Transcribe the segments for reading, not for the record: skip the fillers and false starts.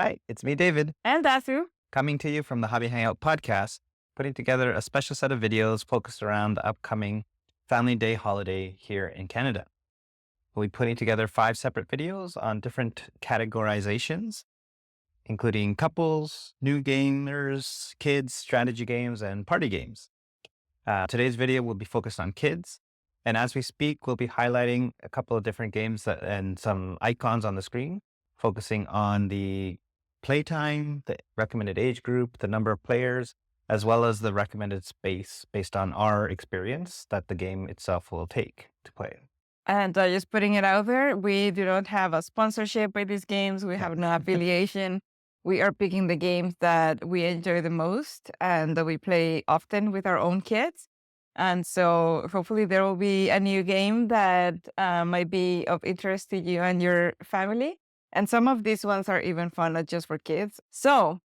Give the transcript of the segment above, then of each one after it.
Hi, it's me, David, And Azu. coming to you from the Hobby Hangout Podcast, putting together a special set of videos focused around the upcoming Family Day holiday here in Canada. We'll be putting together 5 separate videos on different categorizations, including couples, new gamers, kids, strategy games, and party games. Today's video will be focused on kids. And as we speak, we'll be highlighting a couple of different games and some icons on the screen, focusing on the playtime, the recommended age group, the number of players, as well as the recommended space based on our experience that the game itself will take to play. And just putting it out there, we do not have a sponsorship by these games. We have no affiliation. We are picking the games that we enjoy the most and that we play often with our own kids. And so hopefully there will be a new game that might be of interest to you and your family. And some of these ones are even fun, not just for kids. So,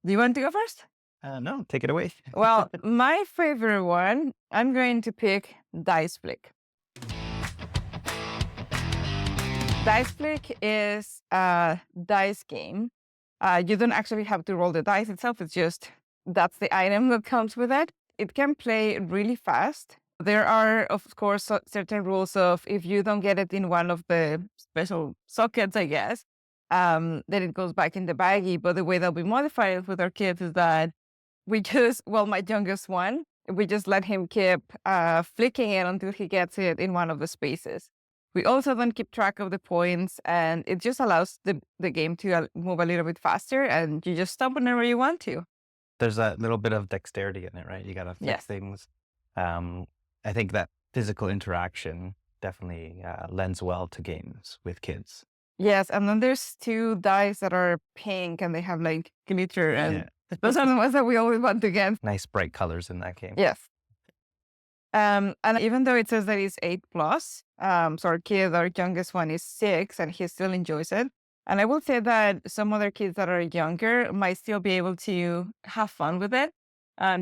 do you want to go first? No, take it away. Well, my favorite one, I'm going to pick Dice Flick. Dice Flick is a dice game. You don't actually have to roll the dice itself. It's just, that's the item that comes with it. It can play really fast. There are, of course, certain rules of if you don't get it in one of the special sockets, I guess, then it goes back in the baggie. But the way that we modify it with our kids is that we just, well, my youngest one, we just let him keep flicking it until he gets it in one of the spaces. We also then keep track of the points, and it just allows the game to move a little bit faster, and you just stop whenever you want to. There's a little bit of dexterity in it, right? You got to fix things. I think that physical interaction definitely lends well to games with kids. Yes, and then there's 2 dice that are pink, and they have like glitter, and those are the ones that we always want to get. Nice bright colors in that game. Yes. And even though it says that it's 8+, so our youngest one is 6, and he still enjoys it. And I will say that some other kids that are younger might still be able to have fun with it.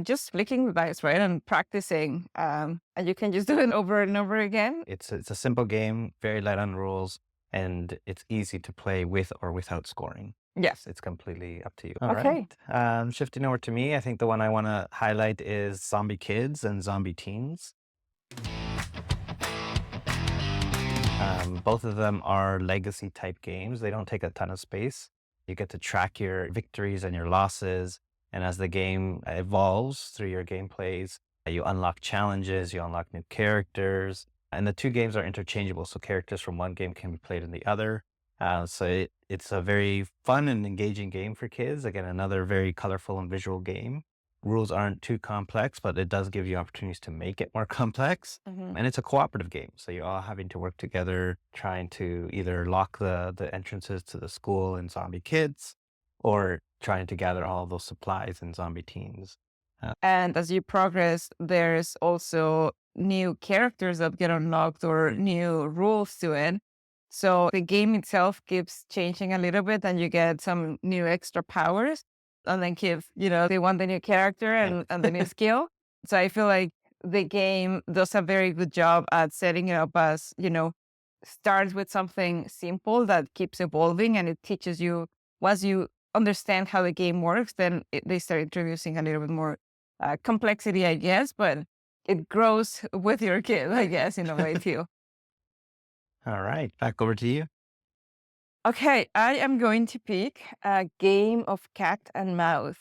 Just flicking the dice, right, and practicing. And you can just do it over and over again. It's a simple game, very light on rules, and it's easy to play with or without scoring. Yes. It's completely up to you. Okay. All right. Shifting over to me, I think the one I want to highlight is Zombie Kids and Zombie Teens. Both of them are legacy type games. They don't take a ton of space. You get to track your victories and your losses. And as the game evolves through your gameplays, you unlock challenges, you unlock new characters. And the 2 games are interchangeable. So characters from one game can be played in the other. So it's a very fun and engaging game for kids. Again, another very colorful and visual game. Rules aren't too complex, but it does give you opportunities to make it more complex. Mm-hmm. And it's a cooperative game. So you're all having to work together, trying to either lock the entrances to the school in Zombie Kids or trying to gather all of those supplies in Zombie Teens. And as you progress, there's also new characters that get unlocked or new rules to it. So the game itself keeps changing a little bit, and you get some new extra powers. And then kids, they want the new character and the new skill. So I feel like the game does a very good job at setting it up as, starts with something simple that keeps evolving, and it teaches you, once you understand how the game works, then they start introducing a little bit more complexity, I guess, but it grows with your kid, I guess, in a way too. All right, back over to you. Okay, I am going to pick a game of cat and mouse.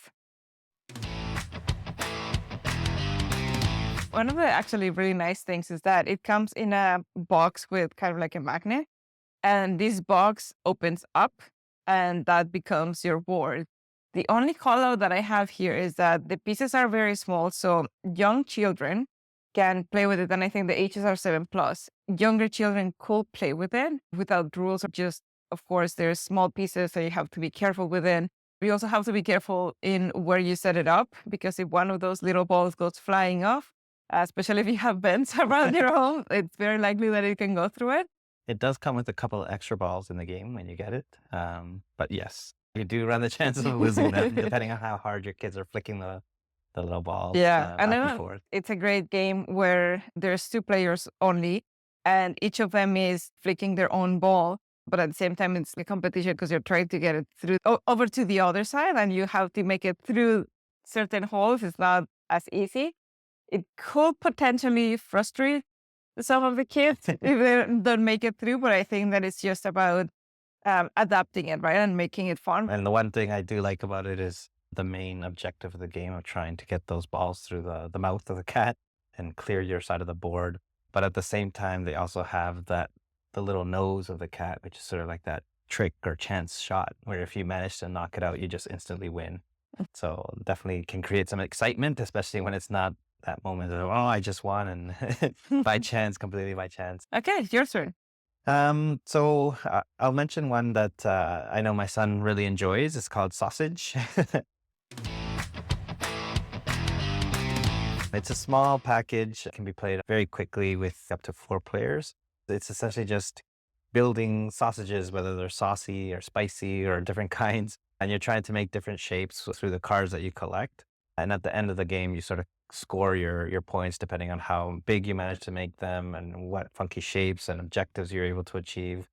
One of the actually really nice things is that it comes in a box with kind of like a magnet, and this box opens up, and that becomes your board. The only call out that I have here is that the pieces are very small, so young children can play with it, and I think the ages are 7+. Younger children could play with it without rules, or just, of course, there's small pieces, so you have to be careful with it. You also have to be careful in where you set it up, because if one of those little balls goes flying off, especially if you have vents around your home, it's very likely that it can go through it. It does come with a couple of extra balls in the game when you get it. But yes, you do run the chances of losing them, depending on how hard your kids are flicking the little balls. Yeah, and back and forth. It's a great game where there's 2 players only, and each of them is flicking their own ball. but at the same time, it's a competition because you're trying to get it through over to the other side, and you have to make it through certain holes. It's not as easy. It could potentially frustrate some of the kids if they don't make it through, but I think that it's just about adapting it, right, and making it fun. And the one thing I do like about it is the main objective of the game of trying to get those balls through the mouth of the cat and clear your side of the board. But at the same time, they also have the little nose of the cat, which is sort of like that trick or chance shot, where if you manage to knock it out, you just instantly win. So definitely can create some excitement, especially when it's not that moment of, oh, I just won and by chance, completely by chance. Okay, your turn. I'll mention one that I know my son really enjoys. It's called Sosig. It's a small package. It can be played very quickly with up to 4 players. It's essentially just building sausages, whether they're saucy or spicy or different kinds. And you're trying to make different shapes through the cards that you collect. And at the end of the game, you sort of score your points depending on how big you manage to make them and what funky shapes and objectives you're able to achieve.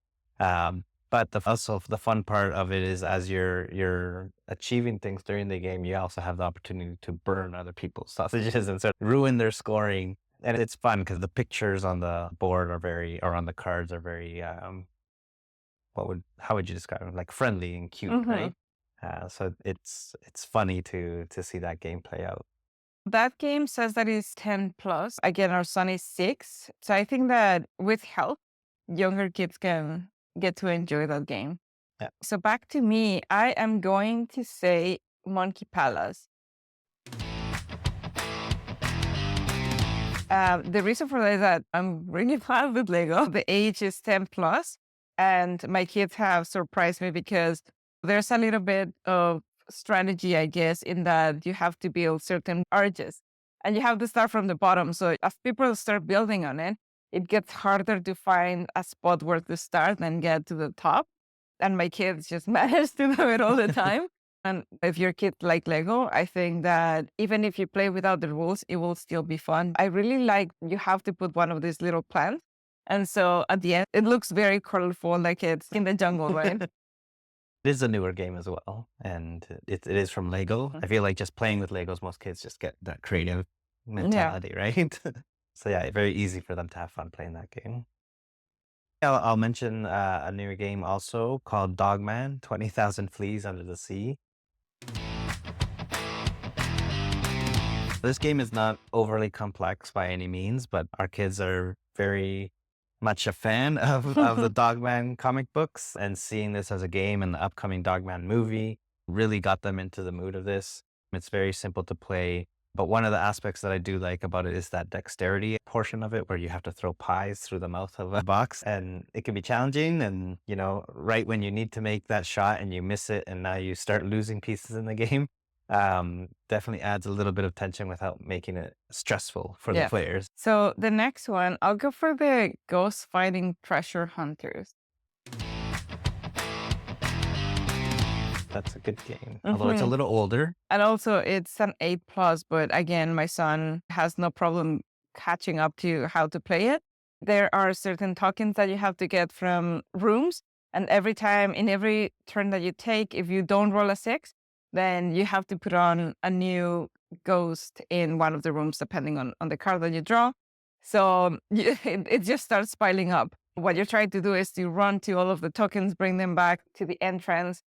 But also the fun part of it is as you're achieving things during the game, you also have the opportunity to burn other people's sausages and sort of ruin their scoring. And it's fun because the pictures on the board or on the cards are very, how would you describe them? Like friendly and cute, right? So it's funny to see that game play out. That game says that it's 10 plus. Again, our son is 6. So I think that with help, younger kids can get to enjoy that game. Yeah. So back to me, I am going to say Monkey Palace. The reason for that is that I'm really bad with Lego. The age is 10 plus, and my kids have surprised me because there's a little bit of strategy, I guess, in that you have to build certain arches and you have to start from the bottom. So as people start building on it, it gets harder to find a spot where to start and get to the top. And my kids just manage to do it all the time. And if your kids like Lego, I think that even if you play without the rules, it will still be fun. I really like you have to put one of these little plants. And so at the end, it looks very colorful, like it's in the jungle, right? It is a newer game as well, and it is from Lego. I feel like just playing with Legos, most kids just get that creative mentality, right? So yeah, very easy for them to have fun playing that game. I'll mention a newer game also called Dogman, 20,000 Fleas Under the Sea. This game is not overly complex by any means, but our kids are very much a fan of the Dogman comic books, and seeing this as a game and the upcoming Dogman movie really got them into the mood of this. It's very simple to play, but one of the aspects that I do like about it is that dexterity portion of it where you have to throw pies through the mouth of a box, and it can be challenging, and right when you need to make that shot and you miss it and now you start losing pieces in the game, definitely adds a little bit of tension without making it stressful for the players. So the next one, I'll go for the Ghost Fighting Treasure Hunters. That's a good game, although it's a little older. And also it's an 8 plus, but again, my son has no problem catching up to how to play it. There are certain tokens that you have to get from rooms, and every time in every turn that you take, if you don't roll a 6, then you have to put on a new ghost in one of the rooms, depending on the card that you draw. So it just starts piling up. What you're trying to do is to run to all of the tokens, bring them back to the entrance,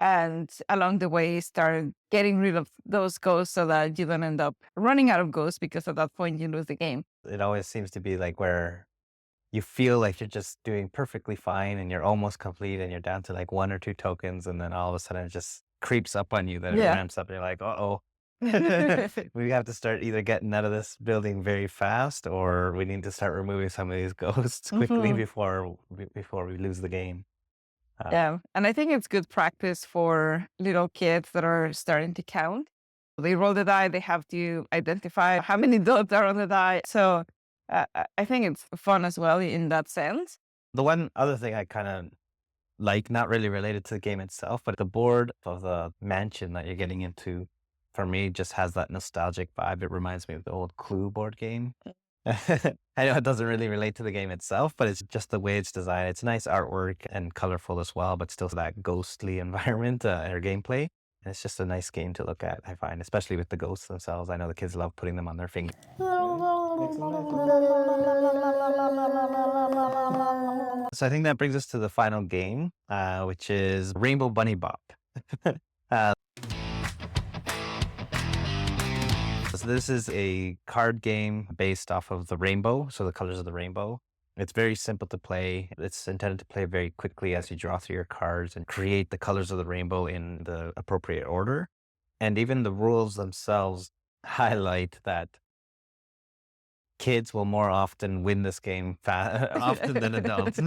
and along the way start getting rid of those ghosts so that you don't end up running out of ghosts, because at that point you lose the game. It always seems to be like where you feel like you're just doing perfectly fine and you're almost complete and you're down to like 1 or 2 tokens, and then all of a sudden it just creeps up on you that it ramps up and you're like, uh-oh. We have to start either getting out of this building very fast, or we need to start removing some of these ghosts quickly before we lose the game. And I think it's good practice for little kids that are starting to count. They roll the die, they have to identify how many dots are on the die. So I think it's fun as well in that sense. The one other thing I kind of like, not really related to the game itself, but the board of the mansion that you're getting into, for me, just has that nostalgic vibe. It reminds me of the old Clue board game. I know it doesn't really relate to the game itself, but it's just the way it's designed. It's nice artwork and colorful as well, but still that ghostly environment or gameplay. And it's just a nice game to look at, I find, especially with the ghosts themselves. I know the kids love putting them on their fingers. So I think that brings us to the final game, which is Rainbow Bunny Bop. So this is a card game based off of the rainbow, so the colors of the rainbow. It's very simple to play. It's intended to play very quickly as you draw through your cards and create the colors of the rainbow in the appropriate order. And even the rules themselves highlight that kids will more often win this game often than adults.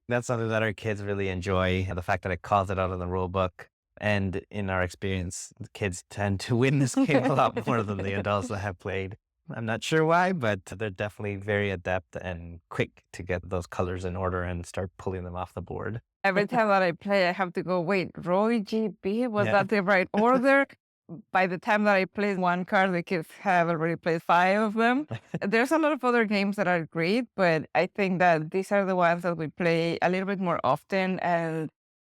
That's something that our kids really enjoy. The fact that it calls it out in the rule book. And in our experience, the kids tend to win this game a lot more than the adults that have played. I'm not sure why, but they're definitely very adept and quick to get those colors in order and start pulling them off the board. Every time that I play, I have to go, wait, Roy GB, was Yeah. that the right order? By the time that I play one card, the kids have already played 5 of them. There's a lot of other games that are great, but I think that these are the ones that we play a little bit more often. And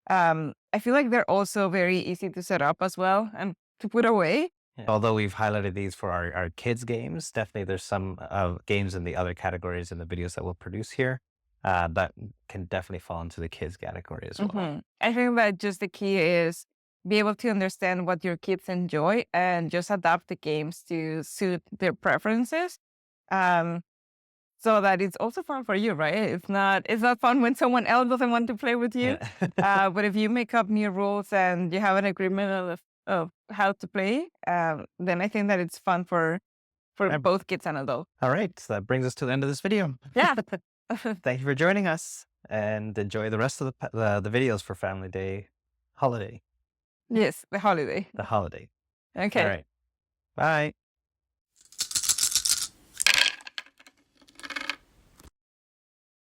I feel like they're also very easy to set up as well and to put away. Yeah. Although we've highlighted these for our kids' games, definitely there's some games in the other categories in the videos that we'll produce here that can definitely fall into the kids' category as well. I think that just the key is be able to understand what your kids enjoy and just adapt the games to suit their preferences. So that it's also fun for you, right? It's not fun when someone else doesn't want to play with you. Yeah. But if you make up new rules and you have an agreement of how to play, then I think that it's fun for both kids and adults. All right. So that brings us to the end of this video. Yeah. Thank you for joining us and enjoy the rest of the videos for Family Day holiday. Yes, the holiday. The holiday. Okay. All right. Bye.